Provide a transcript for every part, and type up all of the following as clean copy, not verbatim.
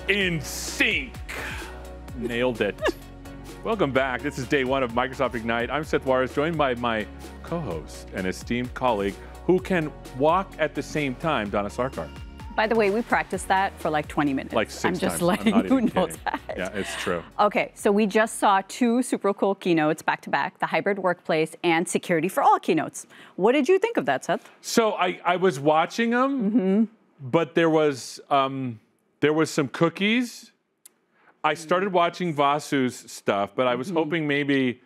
In sync. Nailed it. Welcome back. This is day one of Microsoft Ignite. I'm Seth Juarez, joined by my co-host and esteemed colleague who can walk at the same time, Donna Sarkar. By the way, we practiced that for like 20 minutes. Like 6 I'm just times. letting you know that. Yeah, it's true. Okay, so we just saw two super cool keynotes back to back, the hybrid workplace and security for all keynotes. What did you think of that, Seth? So I was watching them, but there was some cookies. I started watching Vasu's stuff, but I was hoping maybe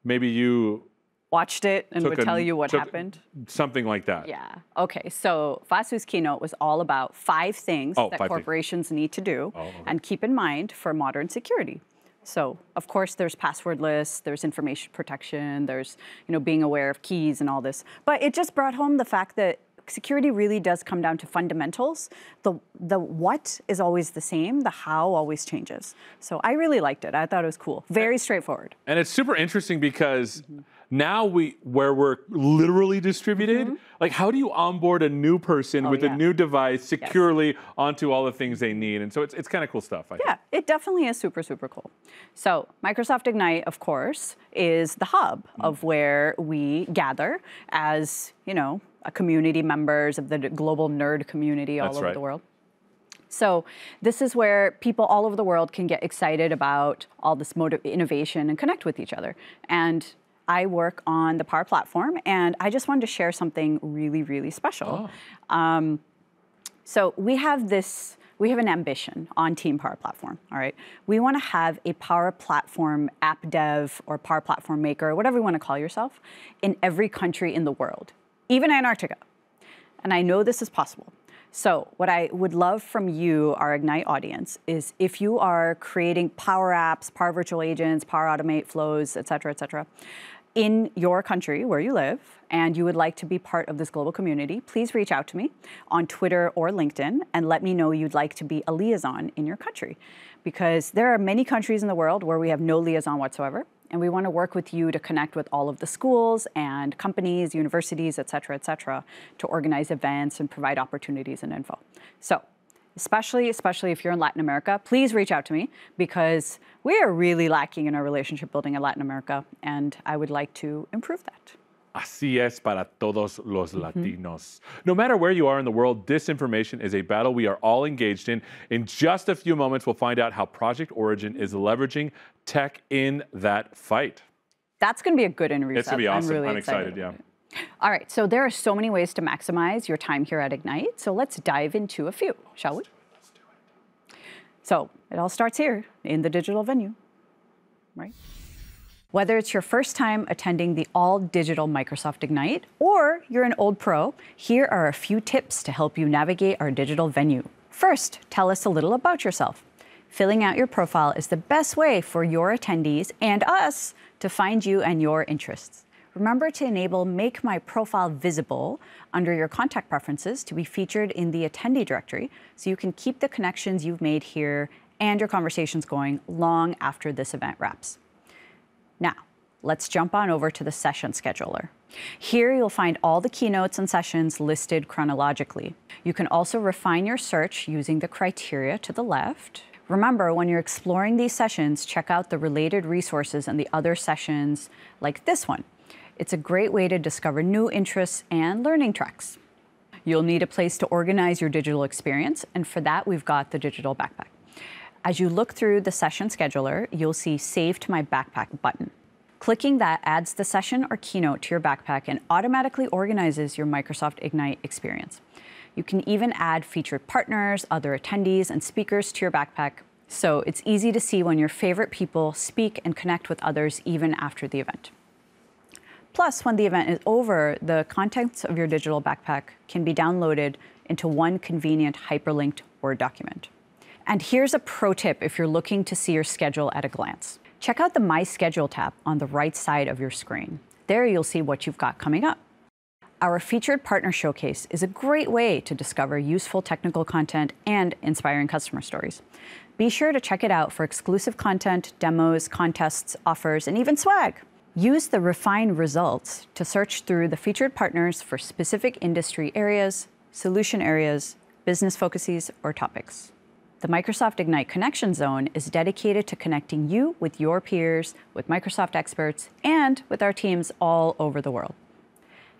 you watched it and would tell you what happened? Something like that. Yeah. Okay, so Vasu's keynote was all about 5 things that corporations need to do and keep in mind for modern security. So, of course, there's passwordless, there's information protection, there's, being aware of keys and all this. But it just brought home the fact that security really does come down to fundamentals. The what is always the same, the how always changes. So I really liked it. I thought it was cool. Very straightforward. And it's super interesting because now where we're literally distributed, like how do you onboard a new person with a new device securely onto all the things they need? And so it's kind of cool stuff. I think. It definitely is super, super cool. So Microsoft Ignite, of course, is the hub of where we gather as, a community members of the global nerd community all over the world. So this is where people all over the world can get excited about all this innovation and connect with each other. And I work on the Power Platform, and I just wanted to share something really, really special. So we have an ambition on Team Power Platform, all right? We want to have a Power Platform app dev or Power Platform maker, or whatever you want to call yourself, in every country in the world, even Antarctica. And I know this is possible. So what I would love from you, our Ignite audience, is if you are creating Power Apps, Power Virtual Agents, Power Automate flows, et cetera, in your country where you live, and you would like to be part of this global community, please reach out to me on Twitter or LinkedIn and let me know you'd like to be a liaison in your country. Because there are many countries in the world where we have no liaison whatsoever, and we want to work with you to connect with all of the schools and companies, universities, et cetera, to organize events and provide opportunities and info. So, especially if you're in Latin America, please reach out to me because we are really lacking in our relationship building in Latin America, and I would like to improve that. Así es para todos los Latinos. No matter where you are in the world, disinformation is a battle we are all engaged in. In just a few moments, we'll find out how Project Origin is leveraging tech in that fight. That's going to be a good interview. It's going to be awesome. I'm excited, yeah. All right, so there are so many ways to maximize your time here at Ignite. So let's dive into a few, shall we? Let's do it. So it all starts here in the digital venue, right? Whether it's your first time attending the all-digital Microsoft Ignite or you're an old pro, here are a few tips to help you navigate our digital venue. First, tell us a little about yourself. Filling out your profile is the best way for your attendees and us to find you and your interests. Remember to enable Make My Profile Visible under your contact preferences to be featured in the attendee directory so you can keep the connections you've made here and your conversations going long after this event wraps. Now, let's jump on over to the session scheduler. Here you'll find all the keynotes and sessions listed chronologically. You can also refine your search using the criteria to the left. Remember, when you're exploring these sessions, check out the related resources and the other sessions like this one. It's a great way to discover new interests and learning tracks. You'll need a place to organize your digital experience, and for that, we've got the digital backpack. As you look through the session scheduler, you'll see Save to My Backpack button. Clicking that adds the session or keynote to your backpack and automatically organizes your Microsoft Ignite experience. You can even add featured partners, other attendees, and speakers to your backpack, so it's easy to see when your favorite people speak and connect with others even after the event. Plus, when the event is over, the contents of your digital backpack can be downloaded into one convenient hyperlinked Word document. And here's a pro tip if you're looking to see your schedule at a glance. Check out the My Schedule tab on the right side of your screen. There you'll see what you've got coming up. Our featured partner showcase is a great way to discover useful technical content and inspiring customer stories. Be sure to check it out for exclusive content, demos, contests, offers, and even swag. Use the Refine results to search through the featured partners for specific industry areas, solution areas, business focuses, or topics. The Microsoft Ignite Connection Zone is dedicated to connecting you with your peers, with Microsoft experts, and with our teams all over the world.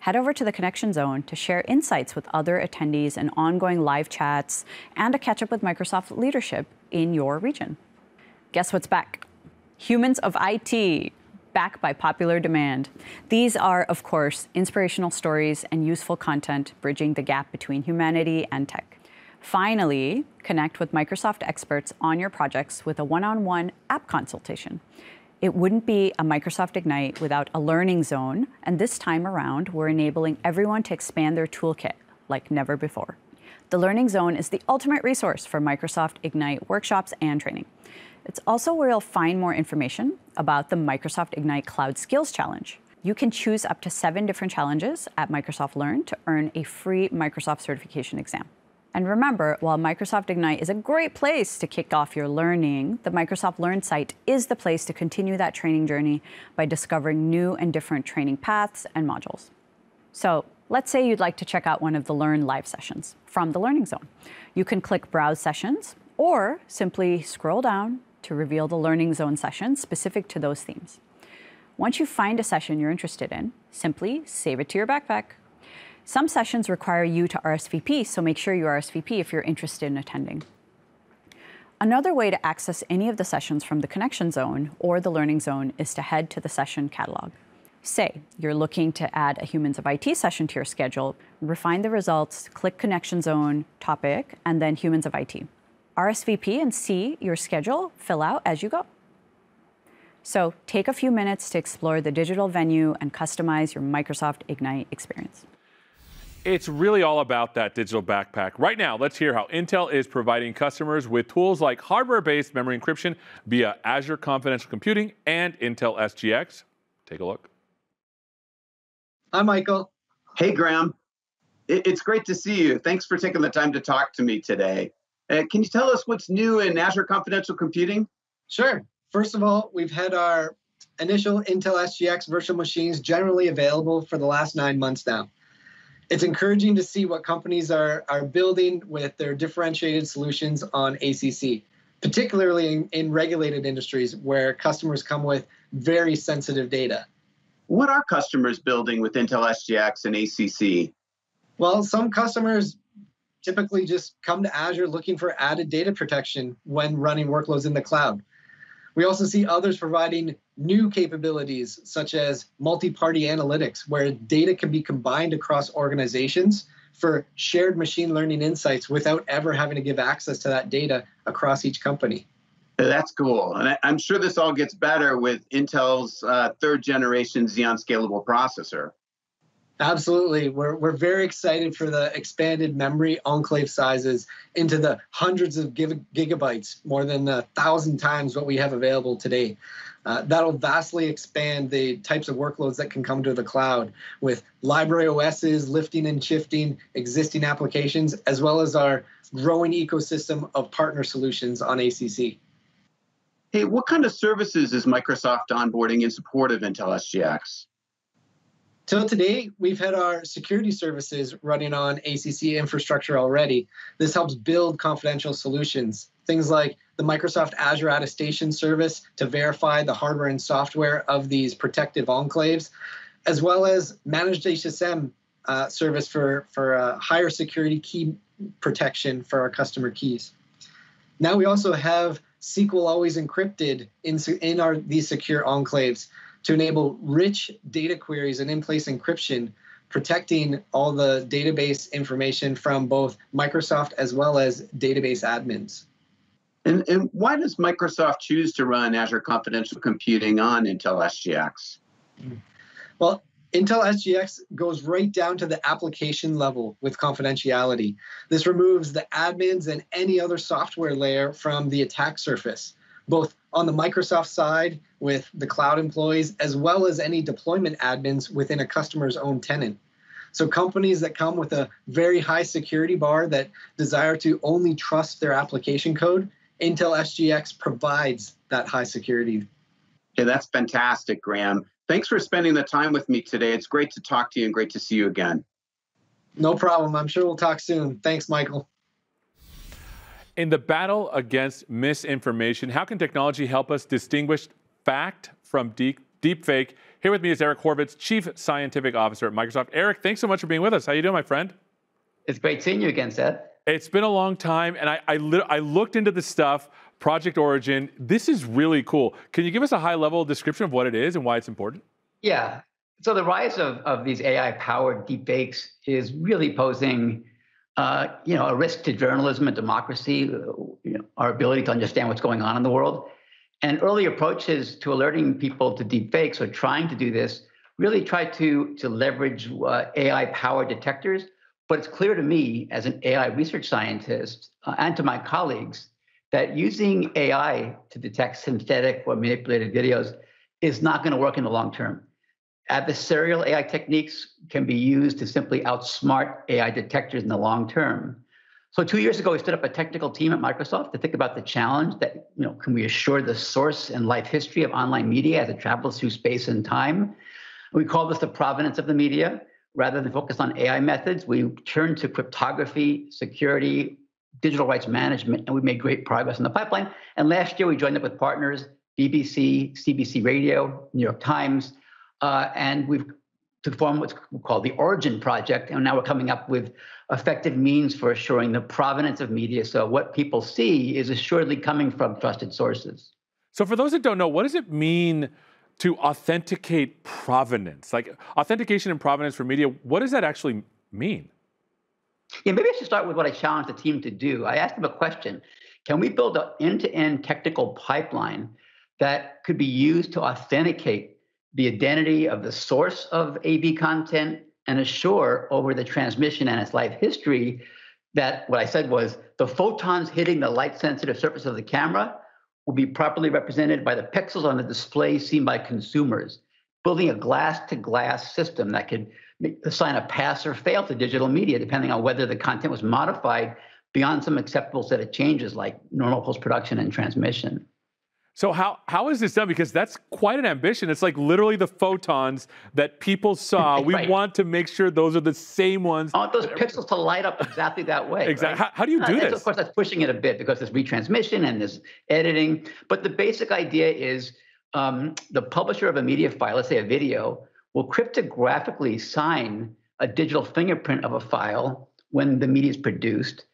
Head over to the Connection Zone to share insights with other attendees and ongoing live chats, and to catch up with Microsoft leadership in your region. Guess what's back? Humans of IT, back by popular demand. These are, of course, inspirational stories and useful content bridging the gap between humanity and tech. Finally, connect with Microsoft experts on your projects with a one-on-one app consultation. It wouldn't be a Microsoft Ignite without a learning zone, and this time around, we're enabling everyone to expand their toolkit like never before. The Learning Zone is the ultimate resource for Microsoft Ignite workshops and training. It's also where you'll find more information about the Microsoft Ignite Cloud Skills Challenge. You can choose up to 7 different challenges at Microsoft Learn to earn a free Microsoft certification exam. And remember, while Microsoft Ignite is a great place to kick off your learning, the Microsoft Learn site is the place to continue that training journey by discovering new and different training paths and modules. So let's say you'd like to check out one of the Learn live sessions from the Learning Zone. You can click Browse Sessions, or simply scroll down to reveal the Learning Zone session specific to those themes. Once you find a session you're interested in, simply save it to your backpack. Some sessions require you to RSVP, so make sure you RSVP if you're interested in attending. Another way to access any of the sessions from the Connection Zone or the Learning Zone is to head to the session catalog. Say you're looking to add a Humans of IT session to your schedule, refine the results, click Connection Zone, topic, and then Humans of IT. RSVP and see your schedule fill out as you go. So take a few minutes to explore the digital venue and customize your Microsoft Ignite experience. It's really all about that digital backpack. Right now, let's hear how Intel is providing customers with tools like hardware-based memory encryption via Azure Confidential Computing and Intel SGX. Take a look. Hi, Michael. Hey, Graham. It's great to see you. Thanks for taking the time to talk to me today. Can you tell us what's new in Azure Confidential Computing? Sure. First of all, we've had our initial Intel SGX virtual machines generally available for the last 9 months now. It's encouraging to see what companies are building with their differentiated solutions on ACC, particularly in regulated industries where customers come with very sensitive data. What are customers building with Intel SGX and ACC? Well, some customers typically just come to Azure looking for added data protection when running workloads in the cloud. We also see others providing new capabilities, such as multi-party analytics, where data can be combined across organizations for shared machine learning insights without ever having to give access to that data across each company. That's cool. And I'm sure this all gets better with Intel's 3rd generation Xeon Scalable processor. Absolutely. We're very excited for the expanded memory enclave sizes into the hundreds of gigabytes, more than 1,000 times what we have available today. That'll vastly expand the types of workloads that can come to the cloud with library OSs lifting and shifting existing applications, as well as our growing ecosystem of partner solutions on ACC. Hey, what kind of services is Microsoft onboarding in support of Intel SGX? Till today, we've had our security services running on ACC infrastructure already. This helps build confidential solutions. Things like the Microsoft Azure Attestation Service to verify the hardware and software of these protective enclaves, as well as managed HSM service for higher security key protection for our customer keys. Now we also have SQL Always Encrypted in these secure enclaves to enable rich data queries and in-place encryption, protecting all the database information from both Microsoft as well as database admins. And why does Microsoft choose to run Azure Confidential Computing on Intel SGX? Well, Intel SGX goes right down to the application level with confidentiality. This removes the admins and any other software layer from the attack surface, both on the Microsoft side with the cloud employees, as well as any deployment admins within a customer's own tenant. So companies that come with a very high security bar that desire to only trust their application code, Intel SGX provides that high security. Yeah, that's fantastic, Graham. Thanks for spending the time with me today. It's great to talk to you and great to see you again. No problem. I'm sure we'll talk soon. Thanks, Michael. In the battle against misinformation, how can technology help us distinguish fact from deepfake? Here with me is Eric Horvitz, Chief Scientific Officer at Microsoft. Eric, thanks so much for being with us. How you doing, my friend? It's great seeing you again, Seth. It's been a long time, and I looked into the stuff, Project Origin. This is really cool. Can you give us a high-level description of what it is and why it's important? Yeah. So the rise of these AI-powered deepfakes is really posing a risk to journalism and democracy, our ability to understand what's going on in the world. And early approaches to alerting people to deepfakes, or trying to do this, really try to leverage AI-powered detectors. But it's clear to me as an AI research scientist and to my colleagues that using AI to detect synthetic or manipulated videos is not going to work in the long term. Adversarial AI techniques can be used to simply outsmart AI detectors in the long term. So 2 years ago, we stood up a technical team at Microsoft to think about the challenge that, can we assure the source and life history of online media as it travels through space and time? We call this the provenance of the media. Rather than focus on AI methods, we turned to cryptography, security, digital rights management, and we made great progress in the pipeline. And last year, we joined up with partners, BBC, CBC Radio, New York Times, and we've to form what's called the Origin Project. And now we're coming up with effective means for assuring the provenance of media. So what people see is assuredly coming from trusted sources. So for those that don't know, what does it mean to authenticate provenance? Like authentication and provenance for media, what does that actually mean? Yeah, maybe I should start with what I challenged the team to do. I asked them a question. Can we build an end-to-end technical pipeline that could be used to authenticate the identity of the source of AV content and assure over the transmission and its life history that what I said was the photons hitting the light-sensitive surface of the camera will be properly represented by the pixels on the display seen by consumers, building a glass-to-glass system that could assign a pass or fail to digital media, depending on whether the content was modified beyond some acceptable set of changes like normal post-production and transmission. So how is this done? Because that's quite an ambition. It's like literally the photons that people saw. We Right. want to make sure those are the same ones. I want those pixels to light up exactly that way. Exactly. Right? How do you do this? Of course, that's pushing it a bit because there's retransmission and there's editing. But the basic idea is the publisher of a media file, let's say a video, will cryptographically sign a digital fingerprint of a file when the media is produced.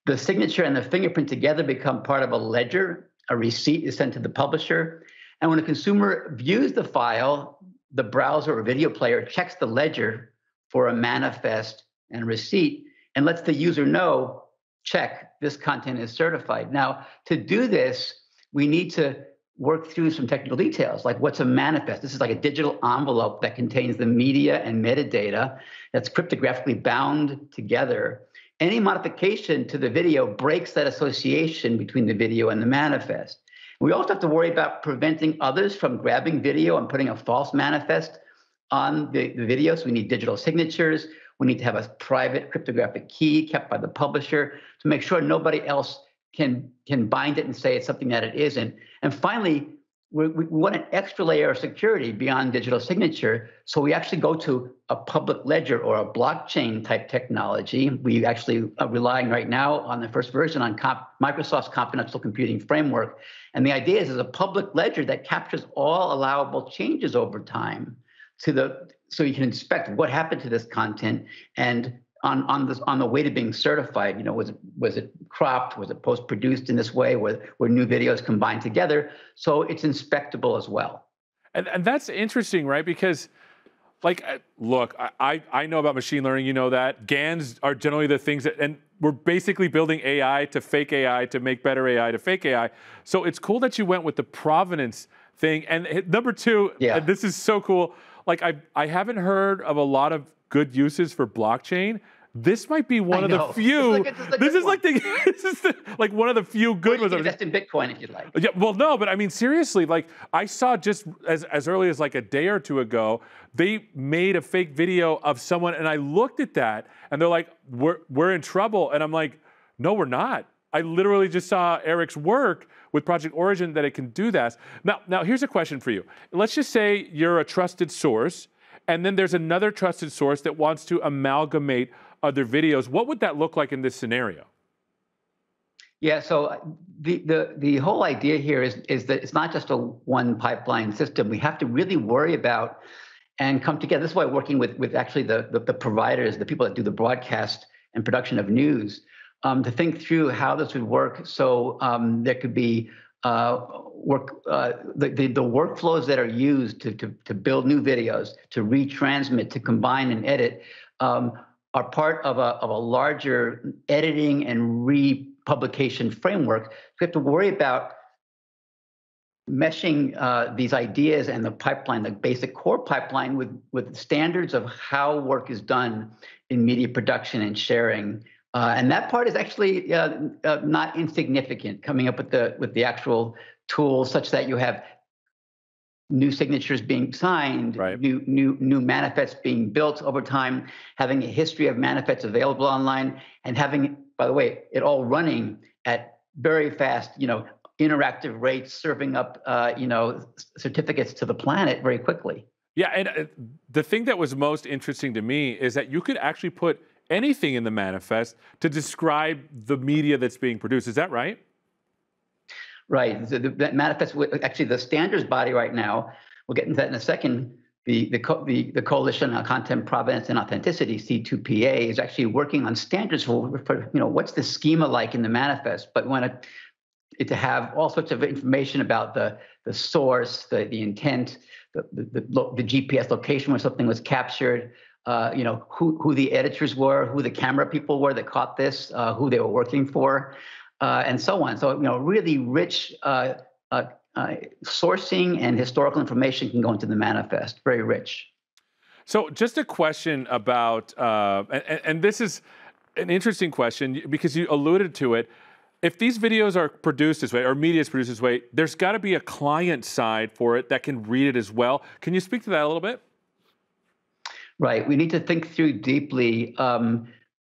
The signature and the fingerprint together become part of a ledger. A receipt is sent to the publisher. And when a consumer views the file, the browser or video player checks the ledger for a manifest and receipt and lets the user know, check, this content is certified. Now, to do this, we need to work through some technical details, like what's a manifest? This is like a digital envelope that contains the media and metadata that's cryptographically bound together. Any modification to the video breaks that association between the video and the manifest. We also have to worry about preventing others from grabbing video and putting a false manifest on the video. So we need digital signatures. We need to have a private cryptographic key kept by the publisher to make sure nobody else can bind it and say it's something that it isn't. And finally, we want an extra layer of security beyond digital signature. So we actually go to a public ledger or a blockchain type technology. We actually are relying right now on the first version on Microsoft's confidential computing framework. And the idea is a public ledger that captures all allowable changes over time so you can inspect what happened to this content and on the way to being certified, was it cropped? Was it post-produced in this way? Were new videos combined together? So it's inspectable as well. And that's interesting, right? Because, look, I know about machine learning. You know that GANs are generally the things that, and we're basically building AI to fake AI to make better AI to fake AI. So it's cool that you went with the provenance thing. And number two, and this is so cool. I haven't heard of a lot of good uses for blockchain. This might be one of the few. This is like one of the few good ones. Invest in Bitcoin if you'd like. Yeah, well, no, but I mean seriously, I saw just as early as a day or two ago, they made a fake video of someone, and I looked at that, and they're like, "We're in trouble," and I'm like, "No, we're not." I literally just saw Eric's work with Project Origin that it can do that. Now here's a question for you. Let's just say you're a trusted source, and then there's another trusted source that wants to amalgamate other videos. What would that look like in this scenario? Yeah, so the whole idea here is that it's not just a one pipeline system. We have to really worry about and come together. This is why working with actually the providers, the people that do the broadcast and production of news, to think through how this would work. So there could be the workflows that are used to build new videos, to retransmit, to combine and edit, are part of a larger editing and republication framework. We have to worry about meshing these ideas and the pipeline, the basic core pipeline, with standards of how work is done in media production and sharing. And that part is actually not insignificant, coming up with the actual tools such that you have new signatures being signed, right, new manifests being built over time, having a history of manifests available online, and having, by the way, it all running at very fast, interactive rates, serving up, certificates to the planet very quickly. Yeah, and the thing that was most interesting to me is that you could actually put anything in the manifest to describe the media that's being produced. Is that right? Right. So the manifest, actually, the standards body right now, we'll get into that in a second. The Coalition on Content Provenance and Authenticity, C2PA, is actually working on standards for what's the schema like in the manifest, but want it to have all sorts of information about the source, the intent, the GPS location where something was captured, who the editors were, who the camera people were that caught this, who they were working for, and so on. So, really rich sourcing and historical information can go into the manifest, very rich. So just a question about, and this is an interesting question because you alluded to it. If these videos are produced this way, or media is produced this way, there's got to be a client side for it that can read it as well. Can you speak to that a little bit? Right. We need to think through deeply,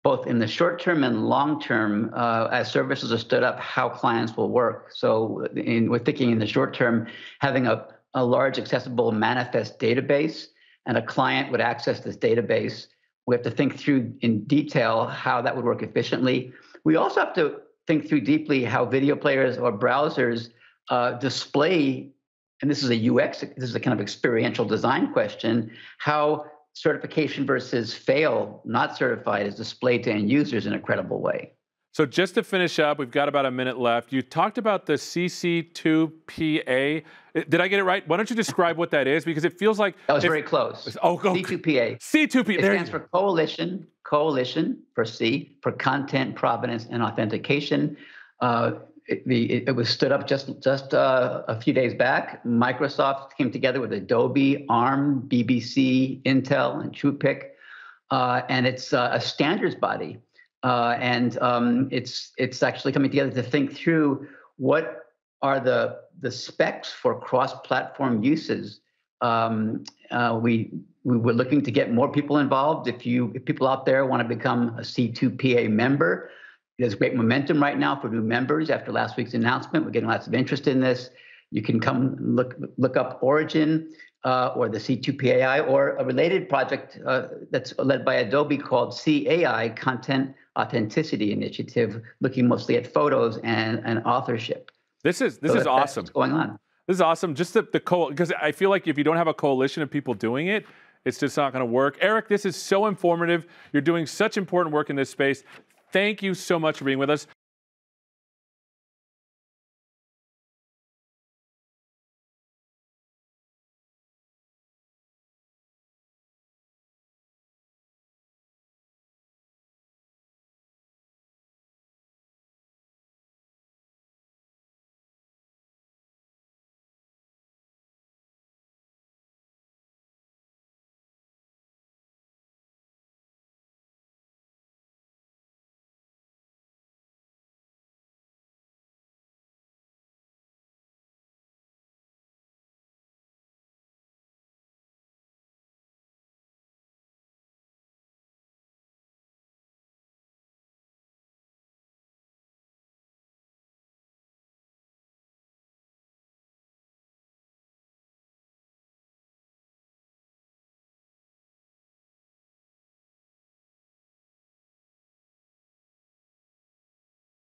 both in the short term and long term, as services are stood up, how clients will work. So we're thinking in the short term, having a large accessible manifest database, and a client would access this database. We have to think through in detail how that would work efficiently. We also have to think through deeply how video players or browsers display, and this is a UX, this is a kind of experiential design question, how certification versus fail, not certified, is displayed to end users in a credible way. So just to finish up, we've got about a minute left. You talked about the CC2PA. Did I get it right? Why don't you describe what that is? Because it feels like... That was very close. Oh, C2PA. C2PA. It stands for Coalition for C, for Content, Provenance, and Authentication. It was stood up just a few days back. Microsoft came together with Adobe, ARM, BBC, Intel, and TruePic. And it's a standards body. And it's actually coming together to think through what are the specs for cross-platform uses. We were looking to get more people involved. If people out there want to become a C2PA member, there's great momentum right now for new members after last week's announcement. We're getting lots of interest in this. You can come look up Origin or the C2PAI, or a related project that's led by Adobe called CAI, Content Authenticity Initiative, looking mostly at photos and authorship. This is awesome. That's what's going on. This is awesome. Just because I feel like if you don't have a coalition of people doing it, it's just not going to work. Eric, this is so informative. You're doing such important work in this space. Thank you so much for being with us.